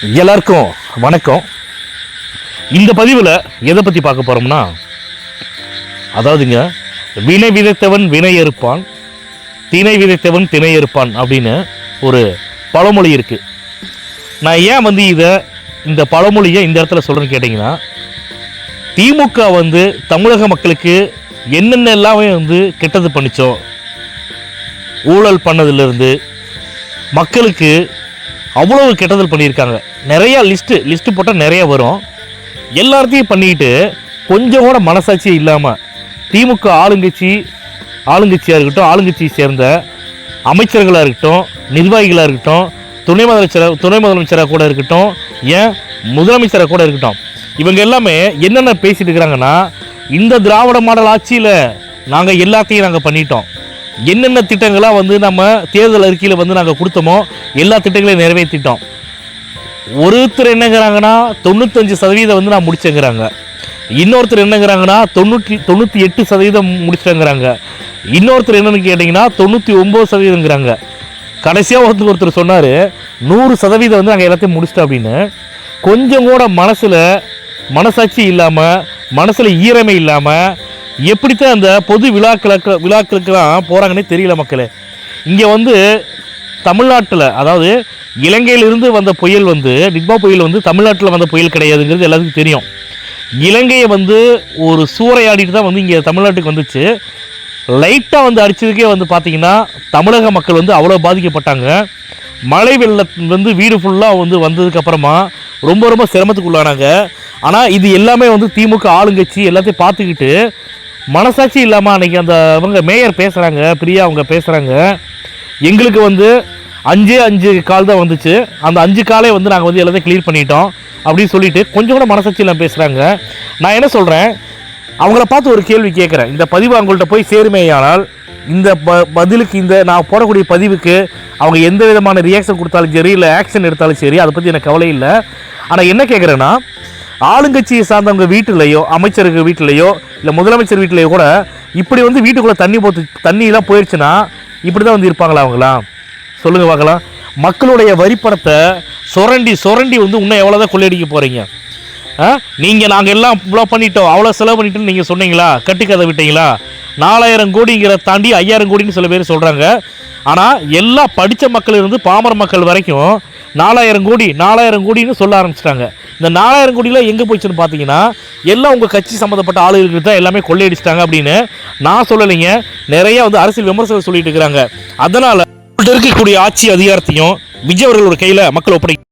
எல்லாருக்கும் வணக்கம். இந்த பதிவில் எதை பற்றி பார்க்க போகிறோம்னா, அதாவதுங்க, வினை விதைத்தவன் வினை அறுப்பான், திணை விதைத்தவன் திணை அறுப்பான் அப்படின்னு ஒரு பழமொழி இருக்குது. நான் ஏன் இந்த பழமொழியை இந்த இடத்துல சொல்கிறேன்னு கேட்டிங்கன்னா, திமுக தமிழக மக்களுக்கு என்னென்ன எல்லாமே கெட்டது பண்ணிச்சோ, ஊழல் பண்ணதிலிருந்து மக்களுக்கு அவ்வளவு கெட்டதல் பண்ணியிருக்காங்க. நிறையா லிஸ்ட்டு போட்டால் நிறைய வரும். எல்லாத்தையும் பண்ணிக்கிட்டு கொஞ்சம் கூட மனசாட்சியே இல்லாமல் திமுக ஆளுங்கட்சியாக இருக்கட்டும், ஆளுங்கட்சியை சேர்ந்த அமைச்சர்களாக இருக்கட்டும், நிர்வாகிகளாக இருக்கட்டும், துணை முதலமைச்சராக கூட இருக்கட்டும், ஏன் முதலமைச்சராக கூட இருக்கட்டும், இவங்க எல்லாமே என்னென்ன பேசிட்டு இருக்கிறாங்கன்னா, இந்த திராவிட மாடல் ஆட்சியில் நாங்கள் எல்லாத்தையும் நாங்கள் பண்ணிட்டோம், என்னென்ன திட்டங்களாக நம்ம தேர்தல் அறிக்கையில் நாங்கள் கொடுத்தோமோ எல்லா திட்டங்களையும் நிறைவேற்றிட்டோம். ஒருத்தர் என்னங்கிறாங்கன்னா 95% நான் முடிச்சேங்கிறாங்க. இன்னொருத்தர் என்னங்கிறாங்கன்னா 98% முடிச்சிட்டேங்கிறாங்க. இன்னொருத்தர் என்னன்னு கேட்டிங்கன்னா 99%ங்கிறாங்க. கடைசியாக ஒருத்தர் சொன்னார் 100% நாங்கள் எல்லாத்தையும் முடிச்சிட்டோம் அப்படின்னு. கொஞ்சம் கூட மனசாட்சி இல்லாமல், மனசில் ஈரமே இல்லாமல் எப்படித்தான் அந்த பொது விழாக்களுக்கெல்லாம் போகிறாங்கன்னே தெரியல மக்களே. இங்கே தமிழ்நாட்டில், அதாவது இலங்கையிலிருந்து வந்த புயல் நிக்மா புயல் தமிழ்நாட்டில் வந்த புயல் கிடையாதுங்கிறது எல்லாத்துக்கும் தெரியும். இலங்கையை ஒரு சூறையாடிட்டு தான் இங்கே தமிழ்நாட்டுக்கு வந்துச்சு. லைட்டாக அடித்ததுக்கே பார்த்தீங்கன்னா தமிழக மக்கள் அவ்வளோ பாதிக்கப்பட்டாங்க. மழை வெள்ளம் வீடு ஃபுல்லாக வந்ததுக்கப்புறமா ரொம்ப ரொம்ப சிரமத்துக்குள்ளானாங்க. ஆனால் இது எல்லாமே திமுக ஆளுங்கட்சி எல்லாத்தையும் பார்த்துக்கிட்டு மனசாட்சி இல்லாமல் அன்றைக்கி அவங்க மேயர் பேசுகிறாங்க, பிரியா அவங்க பேசுகிறாங்க, எங்களுக்கு 5 கால் தான் வந்துச்சு, அந்த 5 காலே நாங்கள் எல்லாத்தையும் கிளியர் பண்ணிட்டோம் அப்படின்னு சொல்லிட்டு கொஞ்சம் கூட மனசாட்சி இல்லாமல் பேசுகிறாங்க. நான் என்ன சொல்கிறேன், அவங்கள பார்த்து ஒரு கேள்வி கேட்குறேன். இந்த பதிவு அவங்கள்ட்ட போய் சேருமேயானால் இந்த பதிலுக்கு, நான் போடக்கூடிய பதிவுக்கு அவங்க எந்த விதமான ரியாக்ஷன் கொடுத்தாலும் சரி, இல்லை ஆக்ஷன் எடுத்தாலும் சரி, அதை பற்றி எனக்கு கவலை இல்லை. ஆனால் என்ன கேட்குறேன்னா, ஆளுங்கட்சியை சார்ந்தவங்க வீட்டிலையோ, அமைச்சருக்கு வீட்டிலையோ, இல்லை முதலமைச்சர் வீட்டிலையோ கூட இப்படி வீட்டுக்குள்ளே தண்ணியெல்லாம் போயிடுச்சுன்னா இப்படி தான் இருப்பாங்களா அவங்களாம்? சொல்லுங்கள் பார்க்கலாம். மக்களுடைய வரிப்பணத்தை சுரண்டி இன்னும் எவ்வளோ தான் கொள்ளையடிக்க போகிறீங்க? நீங்கள் நாங்கள் எல்லாம் இவ்வளோ பண்ணிட்டோம், அவ்வளோ செலவு பண்ணிட்டோன்னு நீங்கள் சொன்னீங்களா? கட்டுக்கதை விட்டீங்களா? 4000 கோடிங்கிற தாண்டி 5000 கோடின்னு சில பேர் சொல்கிறாங்க. ஆனால் எல்லா படித்த மக்கள் பாமர மக்கள் வரைக்கும் 4000 கோடின்னு சொல்ல ஆரம்பிச்சிட்டாங்க. இந்த 4000 கோடியில் எங்கே போயிடுச்சுன்னு பார்த்தீங்கன்னா, எல்லாம் உங்கள் கட்சி சம்மந்தப்பட்ட ஆளுகளுக்கு தான் எல்லாமே கொள்ளையடிச்சிட்டாங்க அப்படின்னு நான் சொல்லலைங்க. நிறைய அரசியல் விமர்சகர்கள் சொல்லிட்டு இருக்கிறாங்க. அதனால் இருக்கக்கூடிய ஆட்சி அதிகாரத்தையும் விஜய் அவர்களோட கையில் மக்கள் ஒப்படை